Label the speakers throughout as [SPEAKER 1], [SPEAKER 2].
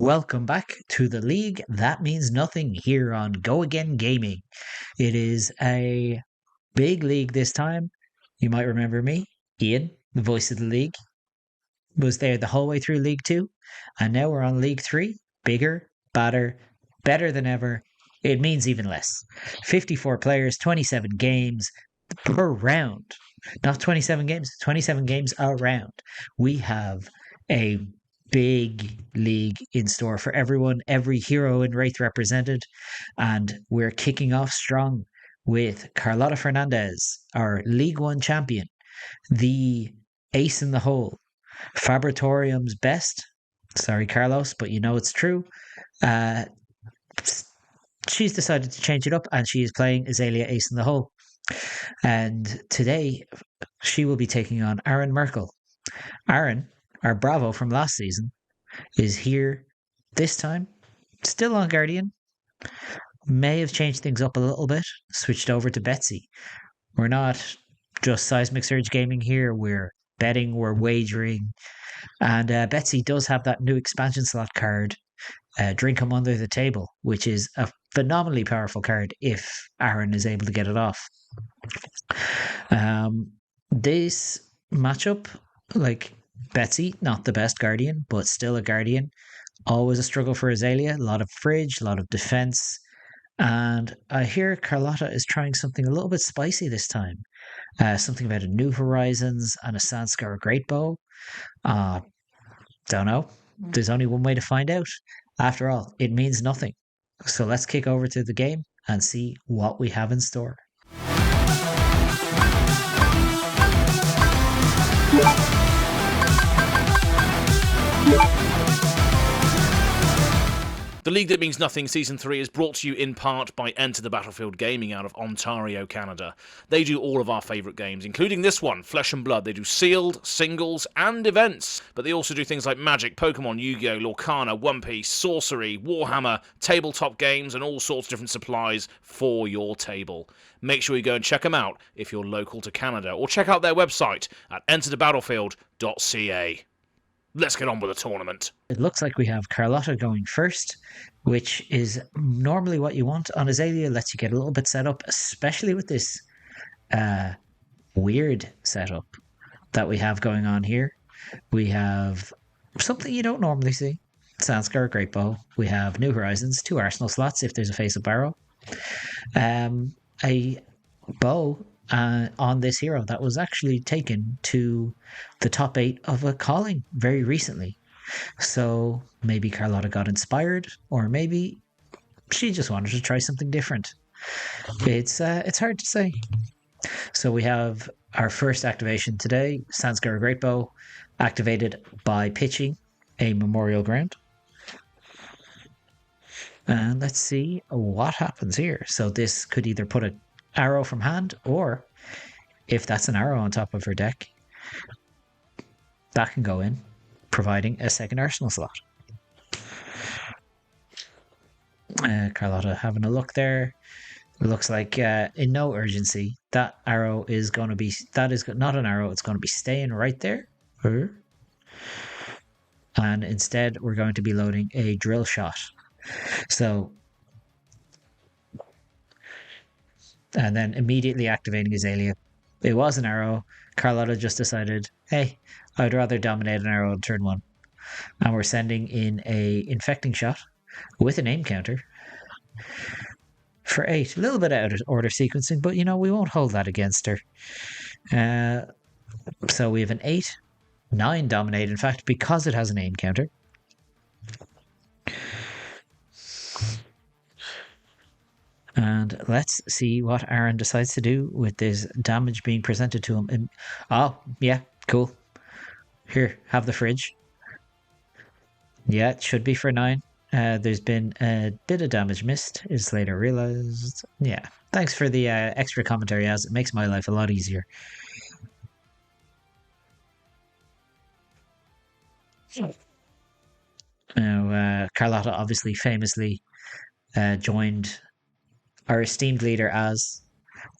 [SPEAKER 1] Welcome back to the league. That means nothing here on Go Again Gaming. It is a big league this time. You might remember me, Ian, the voice of the league, was there the whole way through League Two, and now we're on League Three. Bigger, badder, better than ever. It means even less. 54 players, 27 games per round. Not 27 games, 27 games a round. We have a big league in store for everyone, every hero and wraith represented. And we're kicking off strong with Carlotta Fernandez, our League One champion, the ace in the hole, Fabritorium's best. Sorry, Carlos, but you know it's true. Uh, she's decided to change it up and she is playing Azalea Ace in the Hole. And today she will be taking on Aaron Merkel. Aaron, our Bravo from last season, is here this time, still on Guardian. May have changed things up a little bit, switched over to Betsy. We're not just Seismic Surge Gaming here, we're betting, we're wagering. And Betsy does have that new expansion slot card, Drink 'em Under the Table, which is a phenomenally powerful card if Aaron is able to get it off. This matchup, like Betsy, not the best Guardian, but still a Guardian. Always a struggle for Azalea, a lot of fridge, a lot of defense. And I hear Carlotta is trying something a little bit spicy this time. Something about a New Horizons and a Sandscar Great Bow. Don't know. There's only one way to find out. After all, it means nothing. So let's kick over to the game and see what we have in store.
[SPEAKER 2] The League That Means Nothing Season 3 is brought to you in part by Enter the Battlefield Gaming out of Ontario, Canada. They do all of our favourite games, including this one, Flesh and Blood. They do sealed, singles, and events, but they also do things like Magic, Pokemon, Yu-Gi-Oh!, Lorcana, One Piece, Sorcery, Warhammer, tabletop games, and all sorts of different supplies for your table. Make sure you go and check them out if you're local to Canada, or check out their website at enterthebattlefield.ca. Let's get on with the tournament.
[SPEAKER 1] It looks like we have Carlotta going first, which is normally what you want on Azalea. Lets you get a little bit set up, especially with this weird setup that we have going on here. We have something you don't normally see. Sandscar, Great Bow. We have New Horizons, 2 Arsenal slots if there's a face-up barrel. A bow on this hero that was actually taken to the top 8 of a calling very recently. So maybe Carlotta got inspired, or maybe she just wanted to try something different. It's hard to say. So we have our first activation today, Sandscar Great Bow, activated by pitching a Memorial Ground. And let's see what happens here. So this could either put an arrow from hand, or if that's an arrow on top of her deck, that can go in, providing a second arsenal slot. Carlotta having a look there. It looks like in no urgency, that arrow is going to be, that is not an arrow, it's going to be staying right there. And instead, we're going to be loading a drill shot. So, and then immediately activating Azalea. It was an arrow. Carlotta just decided, hey, I'd rather dominate an arrow on turn 1. And we're sending in a infecting shot with an aim counter for 8. A little bit out of order sequencing, but we won't hold that against her. So we have an 8, 9 dominate, in fact, because it has an aim counter. And let's see what Aaron decides to do with this damage being presented to him. And, oh, yeah, cool. Here, have the fridge. Yeah, it should be for 9. There's been a bit of damage missed, is later realized. Yeah, thanks for the extra commentary, as it makes my life a lot easier. Now, Carlotta obviously famously joined our esteemed leader Az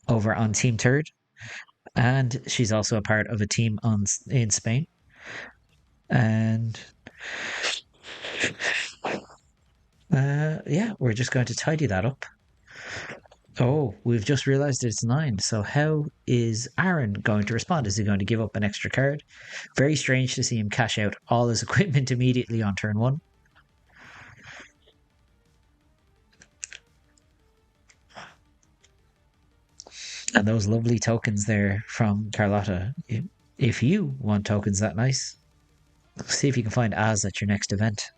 [SPEAKER 1] over on Team Third, and she's also a part of a team in Spain. And Yeah, we're just going to tidy that up. Oh, we've just realized it's 9. So how is Aaron going to respond? Is he going to give up an extra card? Very strange to see him cash out all his equipment immediately on turn 1. And those lovely tokens there from Carlotta. If you want tokens that nice, see if you can find Az at your next event.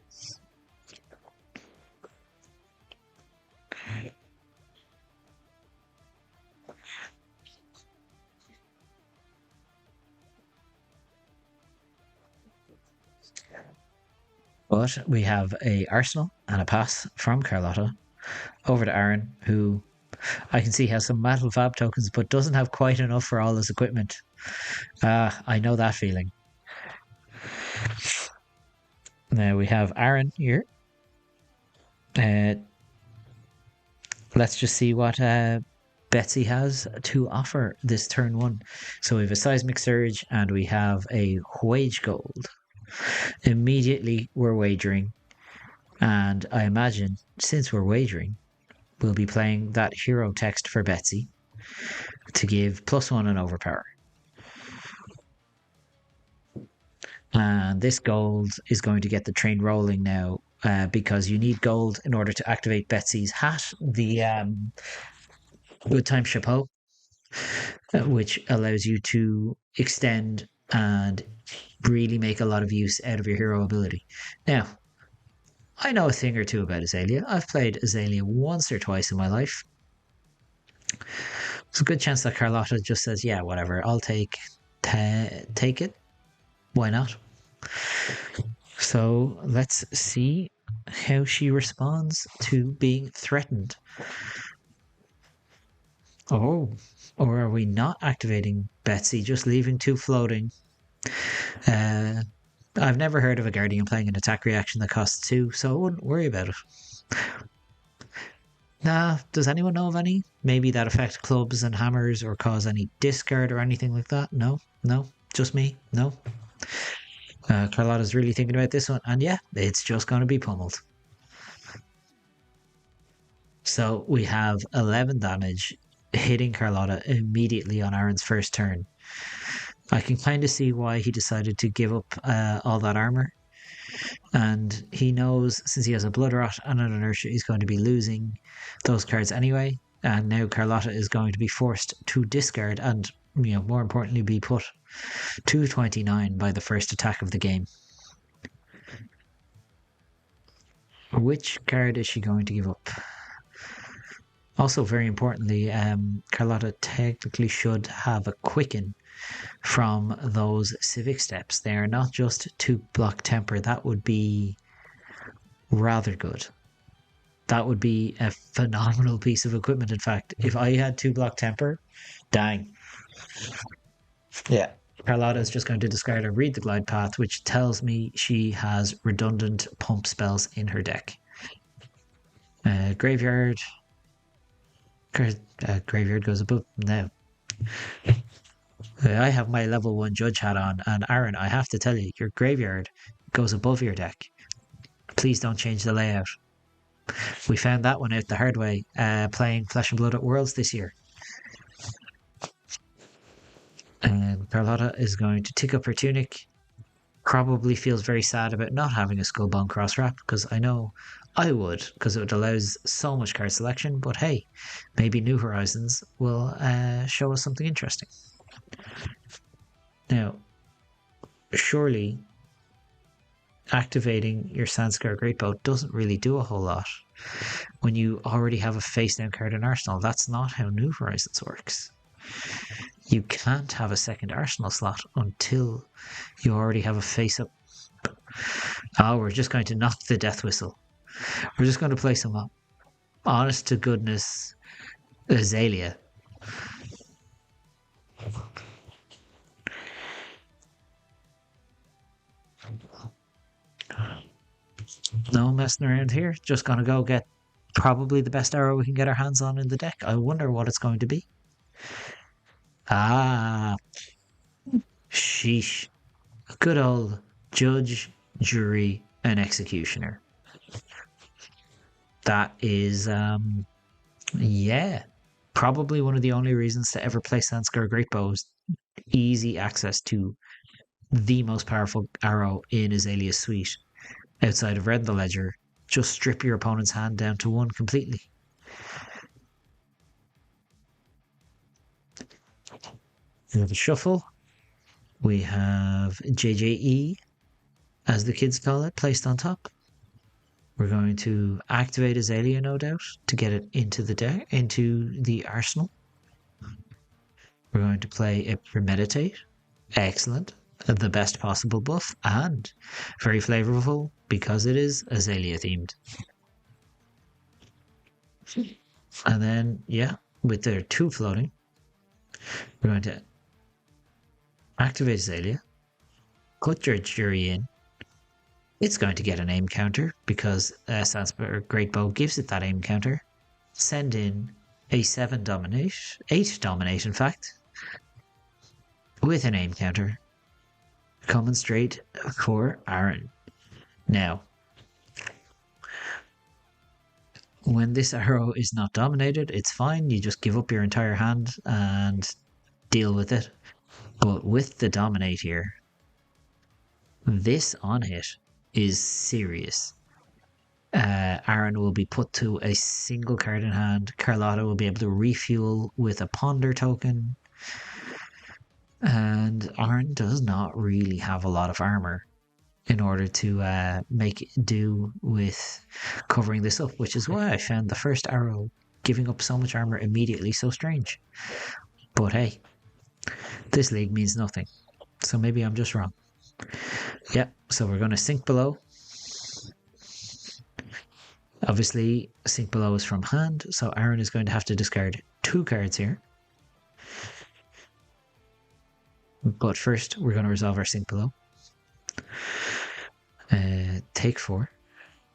[SPEAKER 1] But we have a Arsenal and a pass from Carlotta over to Aaron, who I can see has some Metal Fab tokens, but doesn't have quite enough for all his equipment. I know that feeling. Now we have Aaron here. Let's just see what Betsy has to offer this turn 1. So we have a Seismic Surge and we have a Wage Gold. Immediately we're wagering. And I imagine, since we're wagering, we'll be playing that hero text for Betsy to give +1 and overpower. And this gold is going to get the train rolling now because you need gold in order to activate Betsy's hat, the Good Time Chapeau, which allows you to extend and really make a lot of use out of your hero ability. Now, I know a thing or two about Azalea. I've played Azalea once or twice in my life. There's a good chance that Carlotta just says, yeah, whatever, I'll take it. Why not? So let's see how she responds to being threatened. Oh, or are we not activating Betsy, just leaving 2 floating? I've never heard of a Guardian playing an attack reaction that costs 2, so I wouldn't worry about it. Nah, does anyone know of any? Maybe that affect clubs and hammers or cause any discard or anything like that? No? Just me? No? Carlotta's really thinking about this one, and yeah, it's just going to be pummeled. So we have 11 damage hitting Carlotta immediately on Aaron's first turn. I can kind of see why he decided to give up all that armor. And he knows, since he has a Blood Rot and an Inertia, he's going to be losing those cards anyway. And now Carlotta is going to be forced to discard and, more importantly, be put to 29 by the first attack of the game. Which card is she going to give up? Also, very importantly, Carlotta technically should have a Quicken from those Civic Steps. They are not just 2 block Temper. That would be rather good. That would be a phenomenal piece of equipment. In fact, if I had 2 block Temper, dang. Yeah. Carlotta is just going to discard or read the Glide Path, which tells me she has redundant pump spells in her deck. Graveyard. Graveyard goes above now. I have my level 1 judge hat on, and Aaron, I have to tell you, your graveyard goes above your deck. Please don't change the layout. We found that one out the hard way playing Flesh and Blood at Worlds this year. And Carlotta is going to tick up her tunic. Probably feels very sad about not having a Skullbone cross wrap, because I know I would, because it allows so much card selection. But hey, maybe New Horizons will show us something interesting. Now, surely activating your Sandscar Greatbow doesn't really do a whole lot when you already have a face down card in Arsenal. That's not how New Horizons works. You can't have a second Arsenal slot until you already have a face up. Oh, we're just going to knock the death whistle. We're just going to play some honest to goodness Azalea. No messing around here. Just gonna go get probably the best arrow we can get our hands on in the deck. I wonder what it's going to be. Ah, sheesh. A good old judge, jury, and executioner. That is, yeah, probably one of the only reasons to ever play Sanskar Great Bow is easy access to the most powerful arrow in Azalea's suite. Outside of Red the Ledger, just strip your opponent's hand down to one completely. We have a shuffle. We have JJE, as the kids call it, placed on top. We're going to activate Azalea, no doubt, to get it into the arsenal. We're going to play a Premeditate. Excellent. The best possible buff and very flavorful because it is Azalea themed. And then, yeah, with their 2 floating, we're going to activate Azalea, put your jury in. It's going to get an aim counter because Sanskar Great Bow gives it that aim counter. Send in a 8 dominate in fact, with an aim counter. Coming straight for Aaron. Now, when this arrow is not dominated, it's fine. You just give up your entire hand and deal with it. But with the dominate here, this on hit is serious. Aaron will be put to a single card in hand. Carlotta will be able to refuel with a ponder token. And Aaron does not really have a lot of armor in order to make do with covering this up, which is why I found the first arrow giving up so much armor immediately so strange. But hey, this league means nothing. So maybe I'm just wrong. Yeah, so we're going to sink below. Obviously, sink below is from hand, so Aaron is going to have to discard 2 cards here. But first, we're going to resolve our sink below. Take 4.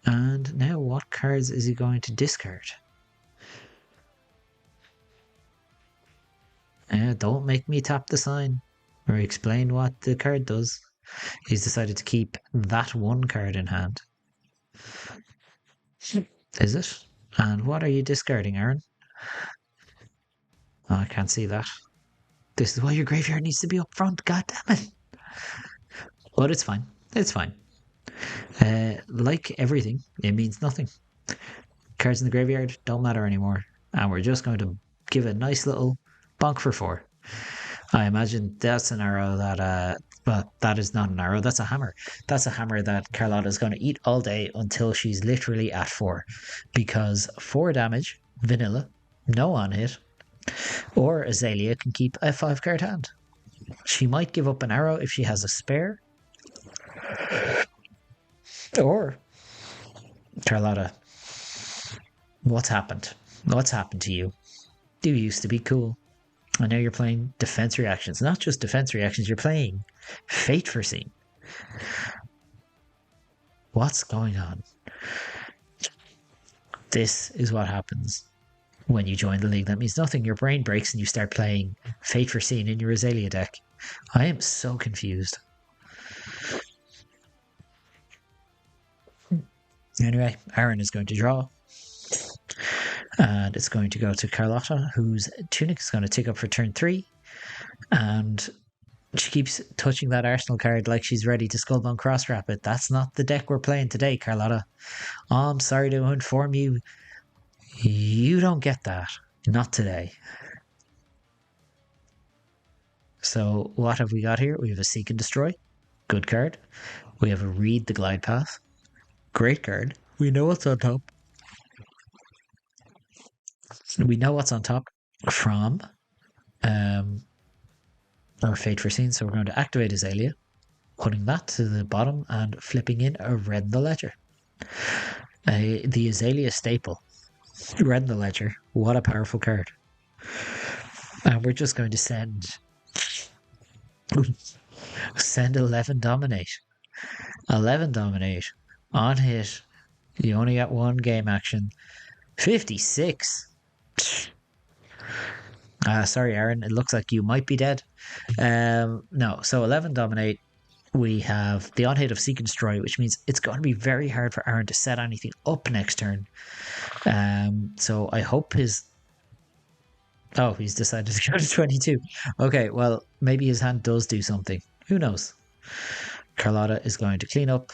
[SPEAKER 1] And now what cards is he going to discard? Don't make me tap the sign or explain what the card does. He's decided to keep that 1 card in hand. Is it? And what are you discarding, Aaron? Oh, I can't see that. This is why your graveyard needs to be up front, god damn it. But it's fine. It's fine. Like everything, it means nothing. Cards in the graveyard don't matter anymore. And we're just going to give a nice little bonk for 4. I imagine that's an arrow that, well, that is not an arrow, that's a hammer. That's a hammer that Carlotta is going to eat all day until she's literally at 4. Because 4 damage, vanilla, no on hit, or Azalea can keep a 5-card hand. She might give up an arrow if she has a spare. Or, Carlotta, what's happened? What's happened to you? You used to be cool. And now you're playing defense reactions. Not just defense reactions, you're playing Fate Foreseen. What's going on? This is what happens when you join the league. That means nothing. Your brain breaks and you start playing Fate Foreseen in your Azalea deck. I am so confused. Anyway, Aaron is going to draw. And it's going to go to Carlotta, whose Tunic is going to tick up for turn 3. And she keeps touching that Arsenal card like she's ready to Skullbone Crosswrap it. That's not the deck we're playing today, Carlotta. Oh, I'm sorry to inform you. You don't get that. Not today. So what have we got here? We have a Seek and Destroy. Good card. We have a Read the Glide Path. Great card. We know what's on top. We know what's on top from our Fate Foreseen, so we're going to activate Azalea, putting that to the bottom and flipping in a Red the Ledger. The Azalea staple, Red the Ledger. What a powerful card. And we're just going to send 11 Dominate. 11 Dominate. On hit, you only get 1 game action. 56. Sorry, Aaron. It looks like you might be dead. No, so 11 Dominate, we have the on hit of Seek and Destroy, which means it's going to be very hard for Aaron to set anything up next turn. So I hope his. Oh, he's decided to go to 22. Okay, well, maybe his hand does do something. Who knows? Carlotta is going to clean up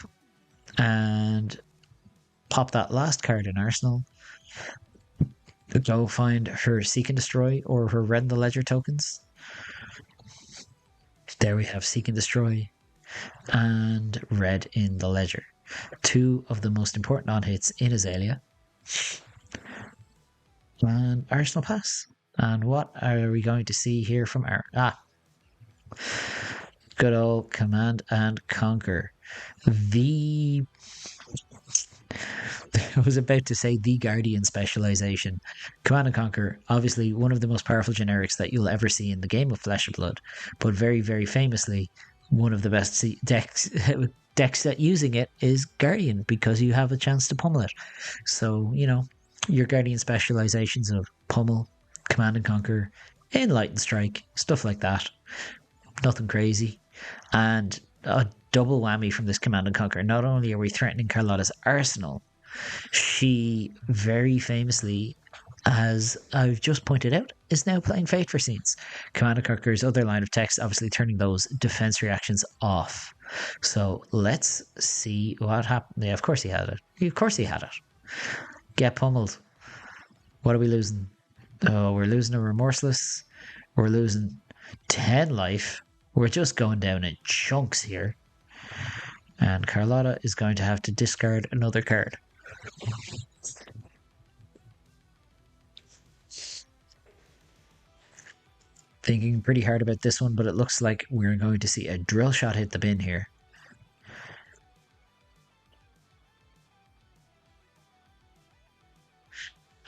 [SPEAKER 1] and pop that last card in Arsenal. Go find her Seek and Destroy or her Red in the Ledger tokens. There we have Seek and Destroy and Red in the Ledger. Two of the most important on-hits in Azalea. And Arsenal pass. And what are we going to see here from Aaron? Good old Command and Conquer. I was about to say the Guardian specialization. Command and Conquer, obviously one of the most powerful generics that you'll ever see in the game of Flesh and Blood, but very, very famously, one of the best decks that using it is Guardian because you have a chance to pummel it. So, your Guardian specializations of Pummel, Command and Conquer, Enlighten Strike, stuff like that. Nothing crazy. And a double whammy from this Command and Conquer. Not only are we threatening Carlotta's arsenal, she very famously, as I've just pointed out, is now playing Fate for Scenes. Command and Conquer's other line of text, obviously turning those defense reactions off. So let's see what happened. Yeah, of course he had it. Of course he had it. Get pummeled. What are we losing? Oh, we're losing a Remorseless. We're losing 10 life. We're just going down in chunks here. And Carlotta is going to have to discard another card. Thinking pretty hard about this one, but it looks like we're going to see a drill shot hit the bin here.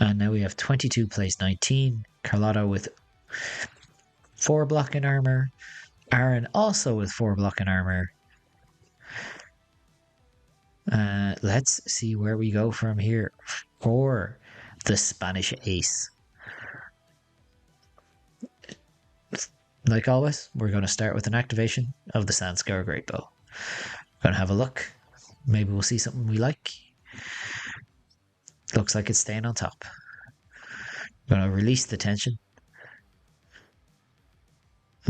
[SPEAKER 1] And now we have 22 plays 19. Carlotta with 4 blocking armor. Aaron also with 4 blocking armor. Let's see where we go from here for the Spanish Ace. Like always, we're going to start with an activation of the Sandscar Great Bow. Going to have a look. Maybe we'll see something we like. Looks like it's staying on top. Going to release the tension.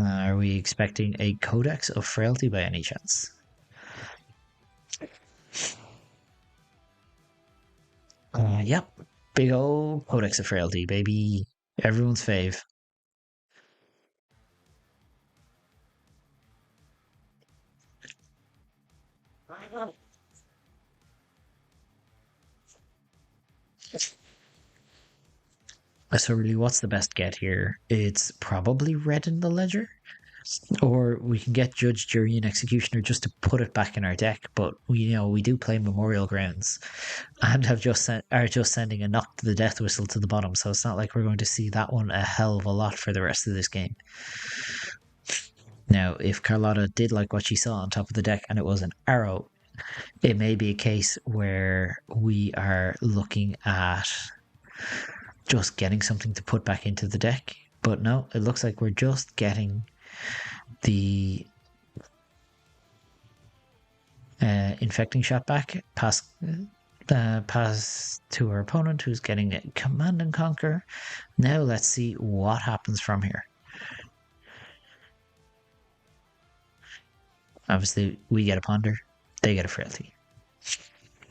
[SPEAKER 1] Are we expecting a Codex of Frailty by any chance? Yep. Big old Codex of Frailty, baby. Everyone's fave. So really, what's the best get here? It's probably Red in the Ledger. Or we can get Judge, Jury, and Executioner just to put it back in our deck. But we do play Memorial Grounds, and are just sending a knock to the death whistle to the bottom. So it's not like we're going to see that one a hell of a lot for the rest of this game. Now, if Carlotta did like what she saw on top of the deck, and it was an arrow, it may be a case where we are looking at just getting something to put back into the deck. But no, it looks like we're just getting the infecting shot back, pass to our opponent, who's getting a Command and Conquer. Now let's see what happens from here. Obviously, we get a Ponder, they get a Frailty.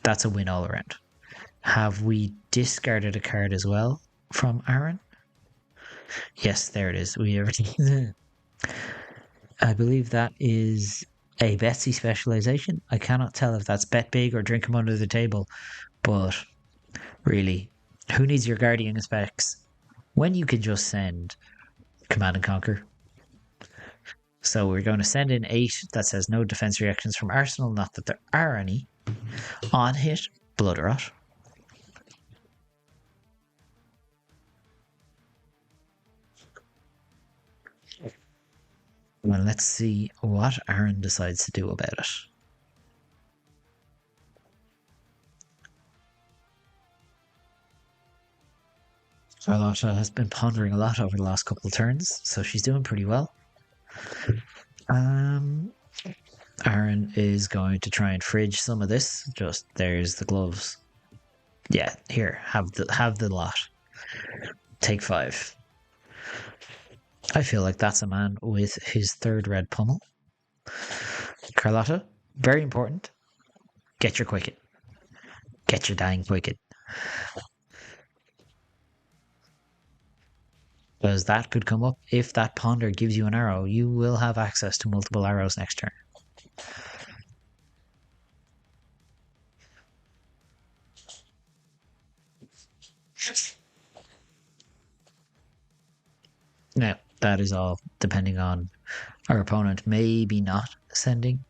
[SPEAKER 1] That's a win all around. Have we discarded a card as well from Aaron? Yes, there it is. We already. I believe that is a Betsy specialization. I cannot tell if that's bet big or drink him under the table, but really, who needs your Guardian specs when you can just send Command and Conquer? So we're going to send in 8 that says no defense reactions from Arsenal, not that there are any. On hit, Blood Rot. Well, let's see what Aaron decides to do about it. Carlotta has been pondering a lot over the last couple of turns, so she's doing pretty well. Aaron is going to try and fridge some of this. Just there's the gloves. Yeah, here, have the lot. Take 5. I feel like that's a man with his 3rd red pummel. Carlotta, very important. Get your quicket. Get your dang quicket. Because that could come up. If that ponder gives you an arrow, you will have access to multiple arrows next turn. Now, that is all depending on our opponent maybe not sending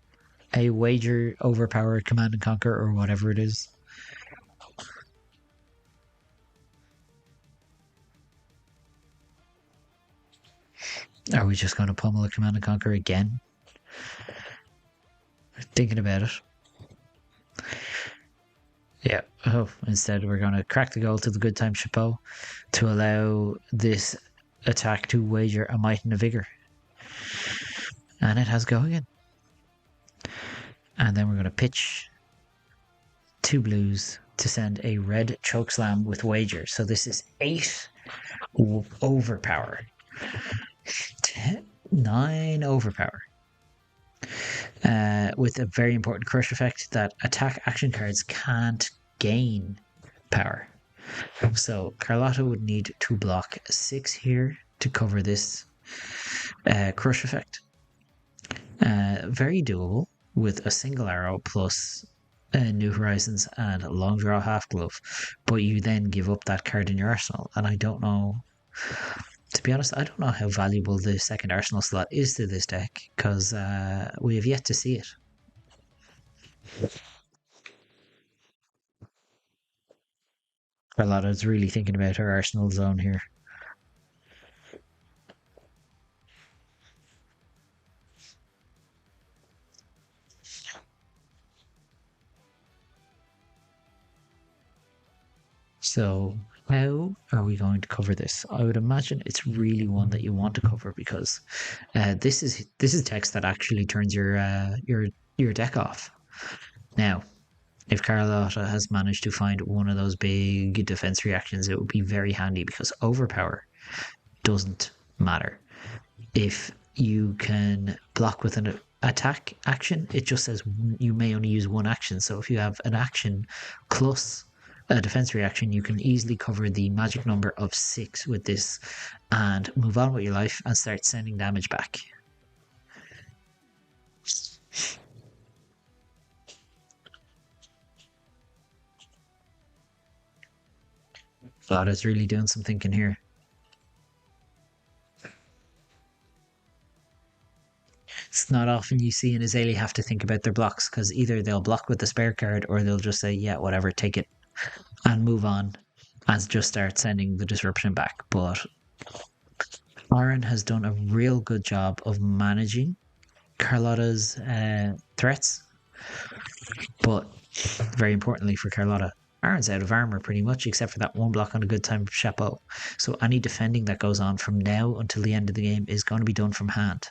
[SPEAKER 1] a wager overpowered command and conquer or whatever it is. Are we just going to pummel a command and conquer again? Thinking about it. Yeah. Oh, instead we're going to crack the goal to the good time chapeau to allow this attack to wager a might and a vigor. And it has go again. And then we're going to pitch 2 blues to send a red choke slam with wager. So this is 8 overpower. 9 overpower. With a very important crush effect that attack action cards can't gain power. So Carlotta would need to block 6 here to cover this crush effect. Very doable with a single arrow plus New Horizons and Long Draw Half Glove, but you then give up that card in your arsenal, and I don't know. To be honest, I don't know how valuable the second arsenal slot is to this deck, because we have yet to see it. Carlotta's really thinking about her arsenal zone here. So how are we going to cover this? I would imagine it's really one that you want to cover because this is text that actually turns your deck off. Now, if Carlotta has managed to find one of those big defense reactions, it would be very handy because overpower doesn't matter. If you can block with an attack action, it just says you may only use one action. So if you have an action plus a defense reaction, you can easily cover the magic number of 6 with this and move on with your life and start sending damage back. Vlada's really doing some thinking here. It's not often you see an Azalea have to think about their blocks because either they'll block with the spare card or they'll just say, yeah, whatever, take it and move on and just start sending the disruption back. But Aaron has done a real good job of managing Carlotta's threats. But very importantly for Carlotta, Aaron's out of armor pretty much, except for that one block on a good time chapeau. So any defending that goes on from now until the end of the game is going to be done from hand.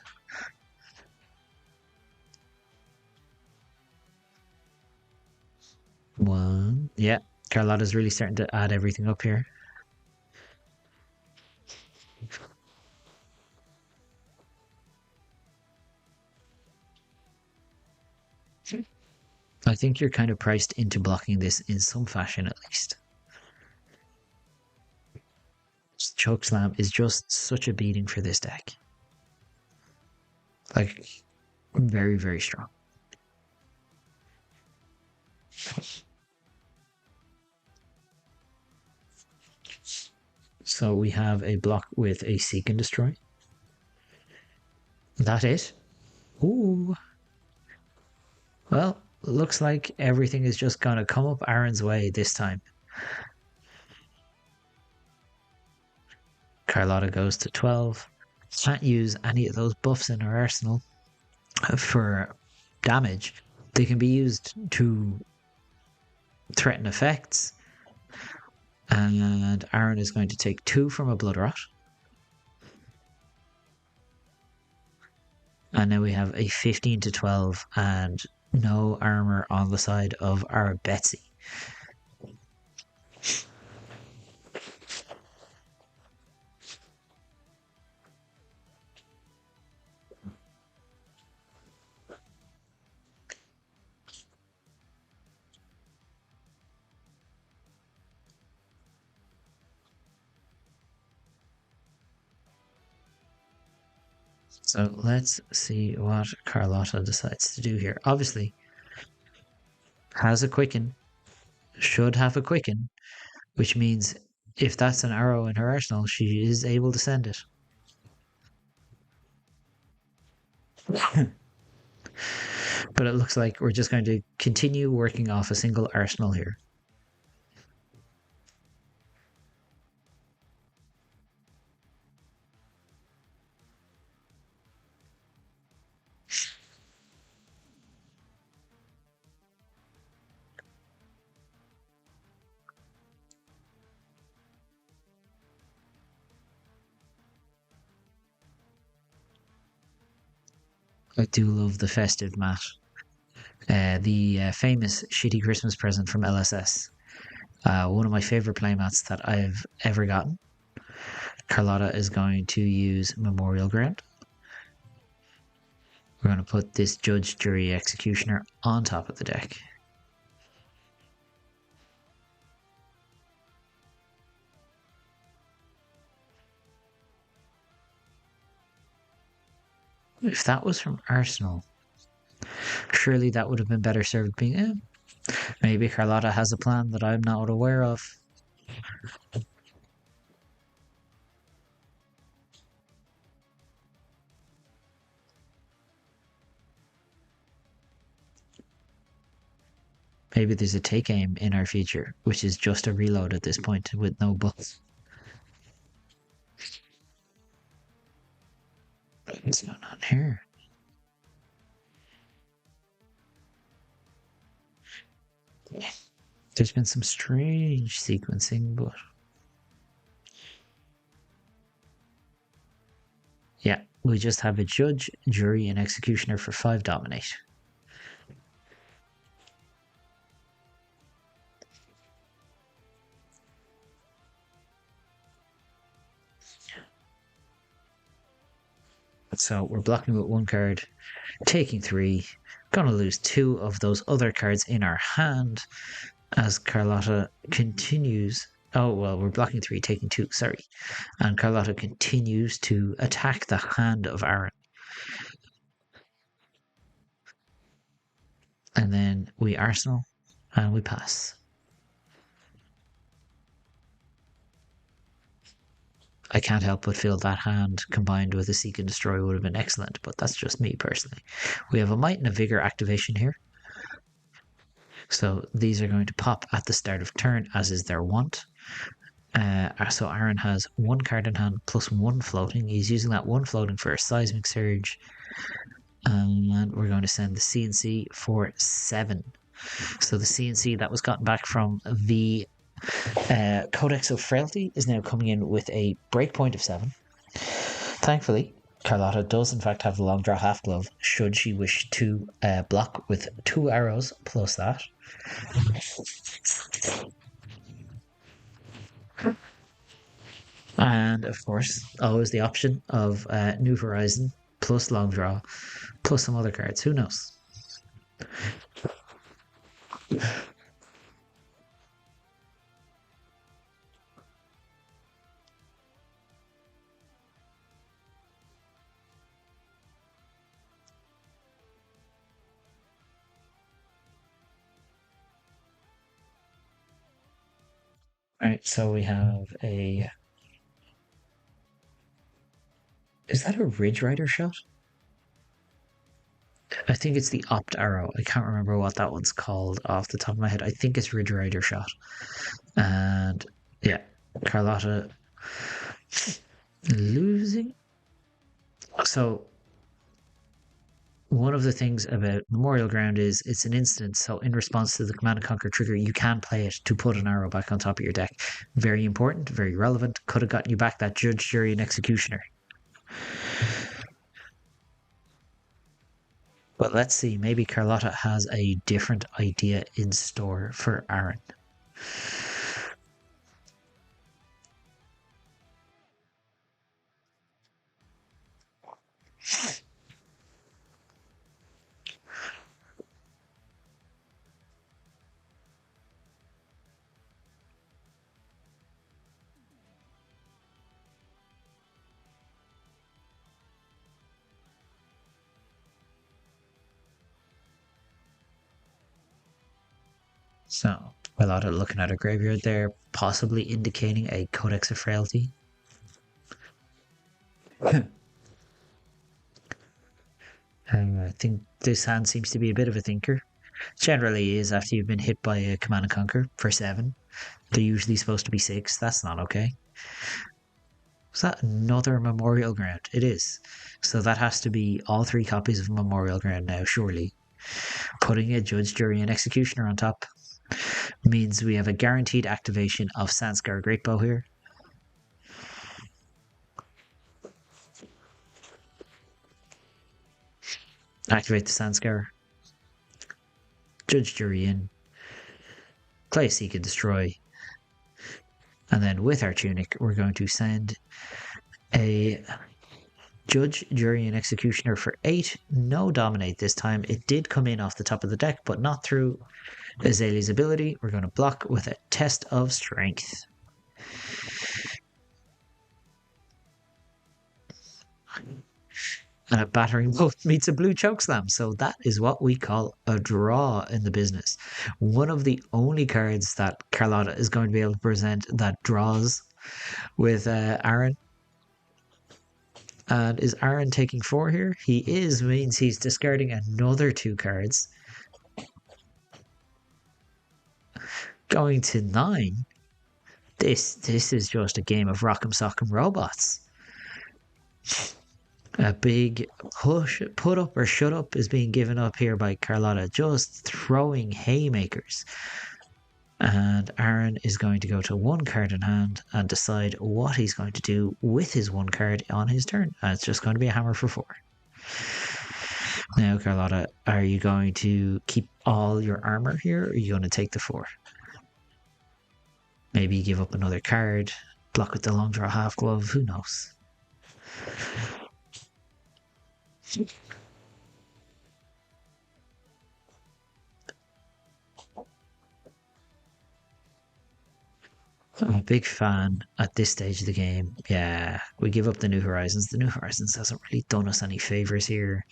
[SPEAKER 1] One. Yeah, Carlotta's really starting to add everything up here. I think you're kind of priced into blocking this in some fashion at least. Choke Slam is just such a beating for this deck. Like, very, very strong. So we have a block with a Seek and Destroy. That it? Ooh. Well, looks like everything is just going to come up Aaron's way this time. Carlotta goes to 12. Can't use any of those buffs in her arsenal for damage. They can be used to threaten effects. And Aaron is going to take 2 from a Blood Rot. And now we have a 15 to 12 and no armor on the side of our Betsy. So let's see what Carlotta decides to do here. Obviously, has a quicken, should have a quicken, which means if that's an arrow in her arsenal, she is able to send it. But it looks like we're just going to continue working off a single arsenal here. I do love the festive mat. The famous shitty Christmas present from LSS. One of my favorite playmats that I've ever gotten. Carlotta is going to use Memorial Ground. We're going to put this Judge, Jury, Executioner on top of the deck. If that was from Arsenal, surely that would have been better served being. Maybe Carlotta has a plan that I'm not aware of. Maybe there's a take aim in our feature, which is just a reload at this point with no buffs. What's going on here? There's been some strange sequencing, but yeah, we just have a judge, jury, and executioner for 5 dominate. So we're blocking with 1 card, taking 3. Gonna lose 2 of those other cards in our hand as Carlotta continues. Oh, well, we're blocking 3, taking 2, sorry. And Carlotta continues to attack the hand of Aaron. And then we arsenal and we pass. I can't help but feel that hand combined with a Seek and Destroy would have been excellent, but that's just me personally. We have a Might and a Vigor activation here. So these are going to pop at the start of turn, as is their wont. So Aaron has 1 card in hand plus 1 floating. He's using that 1 floating for a Seismic Surge. And we're going to send the CNC for 7. So the CNC that was gotten back from the Codex of Frailty is now coming in with a breakpoint of 7. Thankfully, Carlotta does in fact have the long draw half glove should she wish to block with 2 arrows plus that. And of course, always the option of New Horizon plus long draw plus some other cards. Who knows? Alright, so we have a... Is that a Ridge Rider shot? I think it's the Opt Arrow. I can't remember what that one's called off the top of my head. I think it's Ridge Rider shot. And yeah, Carlotta losing. So one of the things about Memorial Ground is it's an instant. So in response to the Command and Conquer trigger, you can play it to put an arrow back on top of your deck. Very important, very relevant. Could have gotten you back that Judge, Jury, and Executioner. But let's see, maybe Carlotta has a different idea in store for Aaron. So, Carlotta looking at a graveyard there, possibly indicating a Codex of Frailty. I think this hand seems to be a bit of a thinker. Generally is after you've been hit by a Command and Conquer for 7. They're usually supposed to be 6. That's not okay. Is that another Memorial Ground? It is. So that has to be all 3 copies of Memorial Ground now, surely. Putting a Judge, Jury, and Executioner on top means we have a guaranteed activation of Sanskar Greatbow here. Activate the Sanskar. Judge, Jury in. Play Seek and Destroy. And then with our Tunic, we're going to send a Judge, Jury, and Executioner for 8. No Dominate this time. It did come in off the top of the deck, but not through Azalea's ability. We're going to block with a Test of Strength. And a Battering Bolt meets a blue Chokeslam. So that is what we call a draw in the business. One of the only cards that Carlotta is going to be able to present that draws with Aaron. And is Aaron taking 4 here? He is, means he's discarding another 2 cards. Going to 9. This is just a game of Rock'em Sock'em Robots. A big push, put up or shut up is being given up here by Carlotta, just throwing haymakers. And Aaron is going to go to 1 card in hand and decide what he's going to do with his 1 card on his turn. And it's just going to be a hammer for 4. Now, Carlotta, are you going to keep all your armor here, or are you going to take the 4? Maybe give up another card, block with the long draw half glove, who knows? I'm a big fan at this stage of the game. Yeah, we give up the New Horizons. The New Horizons hasn't really done us any favors here.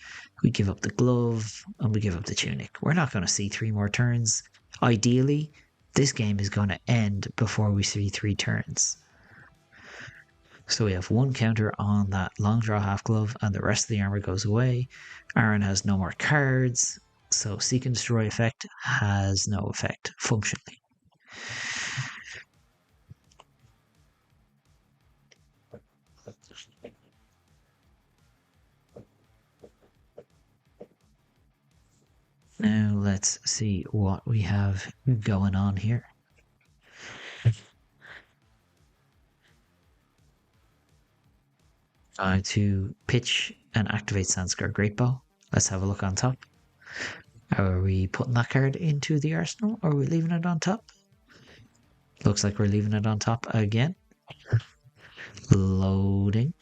[SPEAKER 1] We give up the glove and we give up the tunic. We're not going to see 3 more turns. Ideally, this game is going to end before we see 3 turns. So we have 1 counter on that long draw half glove and the rest of the armor goes away. Aaron has no more cards, so Seek and Destroy effect has no effect functionally. Now let's see what we have going on here. To pitch and activate Sanskar Greatbow. Let's have a look on top. Are we putting that card into the arsenal or are we leaving it on top? Looks like we're leaving it on top again. Loading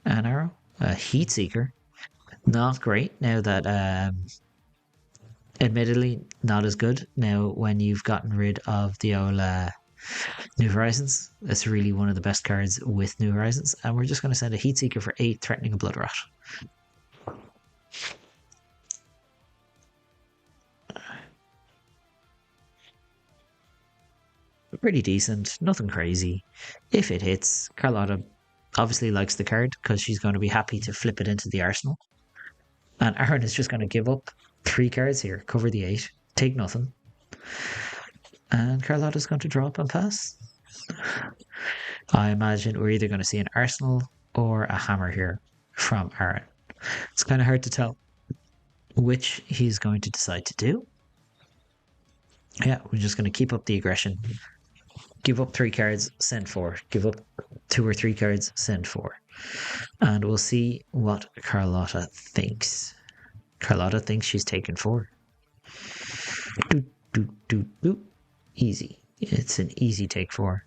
[SPEAKER 1] an arrow. A Heat Seeker. Not great now that admittedly not as good now when you've gotten rid of the old New Horizons. That's really one of the best cards with New Horizons. And we're just going to send a Heat Seeker for 8, threatening a Blood Rot. Pretty decent, nothing crazy. If it hits, Carlotta obviously likes the card because she's going to be happy to flip it into the arsenal. And Aaron is just going to give up 3 cards here, cover the 8, take nothing. And Carlotta's going to draw up and pass. I imagine we're either going to see an arsenal or a hammer here from Aaron. It's kind of hard to tell which he's going to decide to do. Yeah, we're just going to keep up the aggression. Give up 3 cards, send 4. Give up 2 or 3 cards, send 4. And we'll see what Carlotta thinks. Carlotta thinks she's taken 4. Doot, doot, doot, doot. Easy. It's an easy take 4.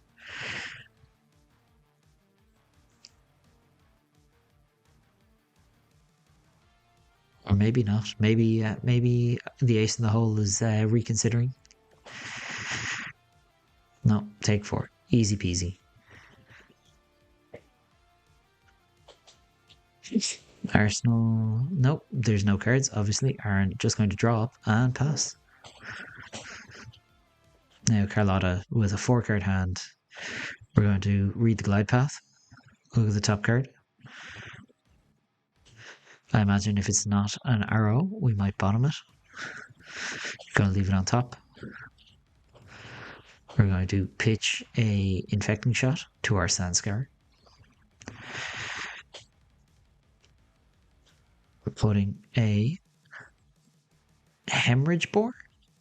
[SPEAKER 1] Or maybe not. Maybe the ace in the hole is reconsidering. No, take 4. Easy peasy. Arsenal. Nope, there's no cards. Obviously, Aaron just going to draw up and pass. Now Carlotta with a 4-card hand. We're going to read the glide path. Look at the top card. I imagine if it's not an arrow, we might bottom it. Gonna leave it on top. We're going to pitch a infecting shot to our Sandscar. We're putting a hemorrhage bore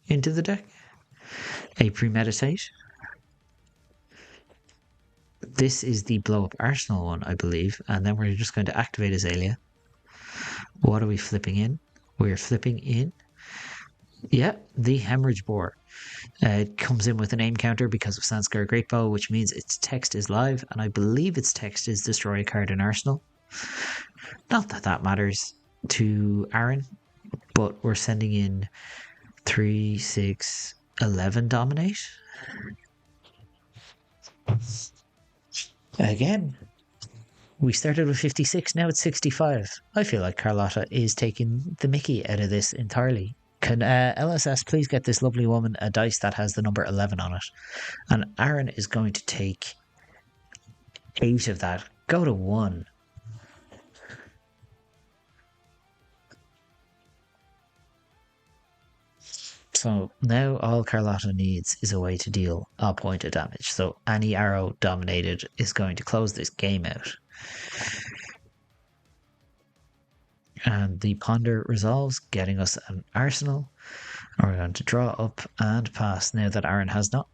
[SPEAKER 1] into the deck. A premeditate. This is the blow up Arsenal one, I believe, and then we're just going to activate Azalea. What are we flipping in? We're flipping in, yeah, the hemorrhage bore. It comes in with a name counter because of Sandscar Great Bow, which means its text is live, and I believe its text is destroy a card in Arsenal. Not that that matters to Aaron, but we're sending in 3, 6, 11 dominate. Again, we started with 56, now it's 65. I feel like Carlotta is taking the mickey out of this entirely. Can LSS please get this lovely woman a dice that has the number 11 on it? And Aaron is going to take 8 of that. Go to 1. So now all Carlotta needs is a way to deal a point of damage. So any arrow dominated is going to close this game out. And the ponder resolves, getting us an arsenal. We're going to draw up and pass. Now that Aaron has not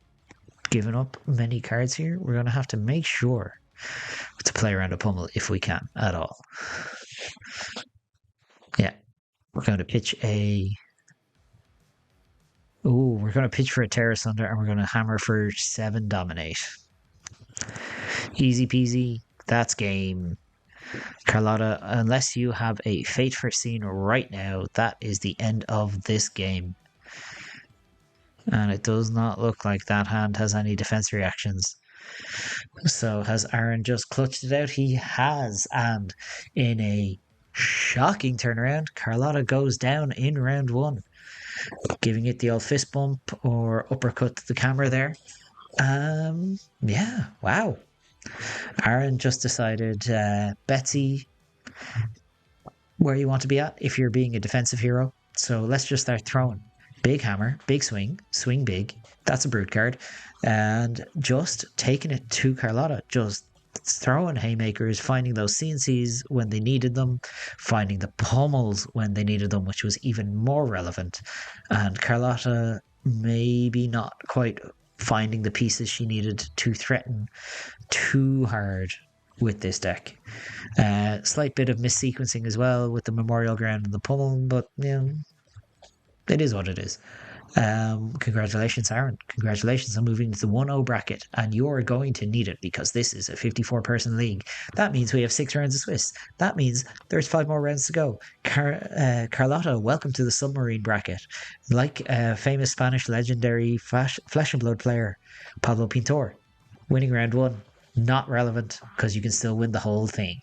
[SPEAKER 1] given up many cards here, we're going to have to make sure to play around a pummel if we can at all. Yeah, we're going to pitch a... Ooh, we're going to pitch for a Terra Sunder and we're going to hammer for 7 dominate. Easy peasy, that's game. Carlotta, unless you have a fate foreseen right now, that is the end of this game. And it does not look like that hand has any defense reactions. So has Aaron just clutched it out? He has, and in a shocking turnaround, Carlotta goes down in round 1. Giving it the old fist bump or uppercut to the camera there. Yeah, wow. Aaron just decided, Betsy, where you want to be at if you're being a defensive hero. So let's just start throwing. Big hammer, big swing, swing big. That's a brute card. And just taking it to Carlotta. Just throwing haymakers, finding those CNCs when they needed them, finding the pummels when they needed them, which was even more relevant. And Carlotta maybe not quite finding the pieces she needed to threaten too hard with this deck. Slight bit of missequencing as well with the Memorial Ground and the pummel, but you know, it is what it is. Congratulations, Aaron. Congratulations on moving to the 1-0 bracket, and you're going to need it because this is a 54-person league. That means we have 6 rounds of Swiss. That means there's 5 more rounds to go. Carlotta, welcome to the submarine bracket. Like famous Spanish legendary Flesh and Blood player Pablo Pintor, winning round 1. Not relevant because you can still win the whole thing.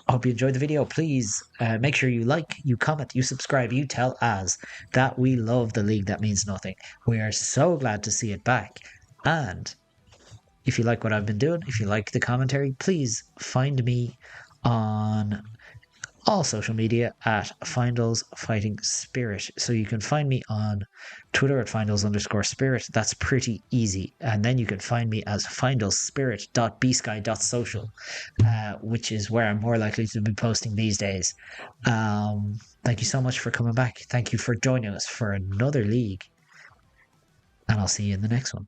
[SPEAKER 1] Hope you enjoyed the video. Please make sure you like, you comment, you subscribe, you tell Az that we love the league that means nothing. We are so glad to see it back. And if you like what I've been doing, if you like the commentary, please find me on all social media at Findles Fighting Spirit. So you can find me on Twitter at Findles_Spirit. That's pretty easy. And then you can find me as findlespirit.bsky.social, which is where I'm more likely to be posting these days. Thank you so much for coming back. Thank you for joining us for another league. And I'll see you in the next one.